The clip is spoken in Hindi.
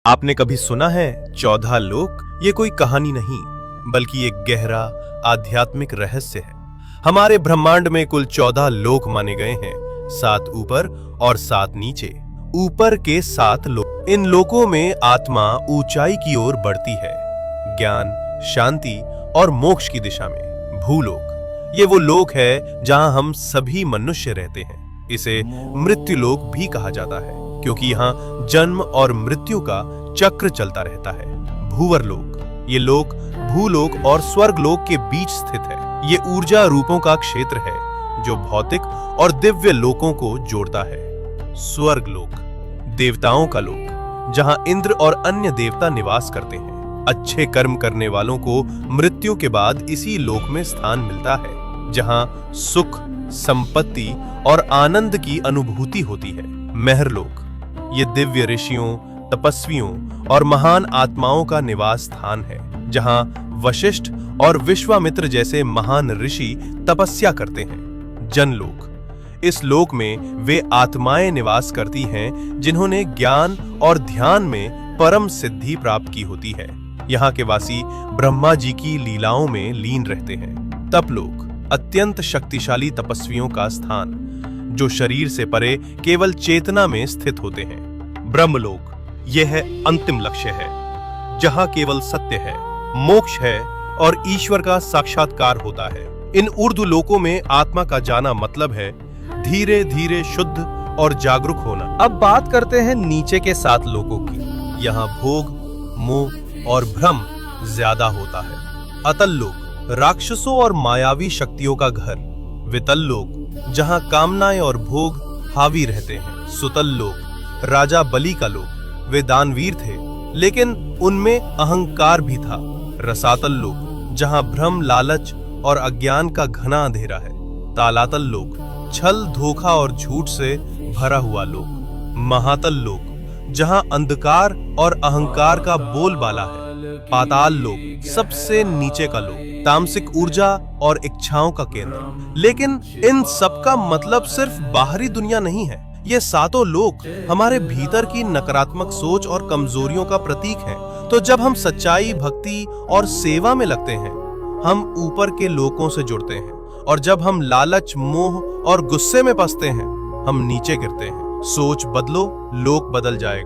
आपने कभी सुना है 14 लोक? ये कोई कहानी नहीं बल्कि एक गहरा आध्यात्मिक रहस्य है। हमारे ब्रह्मांड में कुल 14 लोक माने गए हैं, 7 ऊपर और 7 नीचे। ऊपर के 7 लोक, इन लोकों में आत्मा ऊंचाई की ओर बढ़ती है, ज्ञान, शांति और मोक्ष की दिशा में। भूलोक, ये वो लोक है जहां हम सभी मनुष्य रहते हैं। इसे मृत्युलोक भी कहा जाता है क्योंकि यहाँ जन्म और मृत्यु का चक्र चलता रहता है। भूवरलोक, ये लोक भूलोक और स्वर्गलोक के बीच स्थित है। ये ऊर्जा रूपों का क्षेत्र है जो भौतिक और दिव्य लोकों को जोड़ता है। स्वर्गलोक, देवताओं का लोक, जहां इंद्र और अन्य देवता निवास करते हैं। अच्छे कर्म करने वालों को मृत्यु के बाद इसी लोक में स्थान मिलता है, जहां सुख, संपत्ति और आनंद की अनुभूति होती है। महरलोक, ये दिव्य ऋषियों, तपस्वियों और महान आत्माओं का निवास स्थान है, जहां वशिष्ठ और विश्वामित्र जैसे महान ऋषि तपस्या करते हैं। जनलोक, इस लोक में वे आत्माएं निवास करती हैं जिन्होंने ज्ञान और ध्यान में परम सिद्धि प्राप्त की होती है। यहाँ के वासी ब्रह्मा जी की लीलाओं में लीन रहते हैं। तपलोक, अत्यंत शक्तिशाली तपस्वियों का स्थान, जो शरीर से परे केवल चेतना में स्थित होते हैं। ब्रह्मलोक, यह है अंतिम लक्ष्य है, जहां केवल सत्य है, मोक्ष है और ईश्वर का साक्षात्कार होता है। इन ऊर्ध्व लोकों में आत्मा का जाना मतलब है धीरे धीरे शुद्ध और जागरूक होना। अब बात करते हैं नीचे के 7 लोकों की। यहाँ भोग, मोह और भ्रम ज्यादा होता है। अतल लोक, राक्षसों और मायावी शक्तियों का घर। वितल लोक, जहां कामनाएं और भोग हावी रहते हैं। सुतल लोक, राजा बलि का लोक। वे दानवीर थे लेकिन उनमें अहंकार भी था। रसातल लोक, जहां भ्रम, लालच और अज्ञान का घना अंधेरा है। तालातल लोक, छल, धोखा और झूठ से भरा हुआ लोक। महातल लोक, जहां अंधकार और अहंकार का बोलबाला है। पाताल लोक, सबसे नीचे का लोक, तामसिक ऊर्जा और इच्छाओं का केंद्र। लेकिन इन सब का मतलब सिर्फ बाहरी दुनिया नहीं है। ये 7 लोक हमारे भीतर की नकारात्मक सोच और कमजोरियों का प्रतीक हैं। तो जब हम सच्चाई, भक्ति और सेवा में लगते हैं, हम ऊपर के लोकों से जुड़ते हैं, और जब हम लालच, मोह और गुस्से में फंसते हैं, हम नीचे गिरते हैं। सोच बदलो, लोक बदल जाएगा।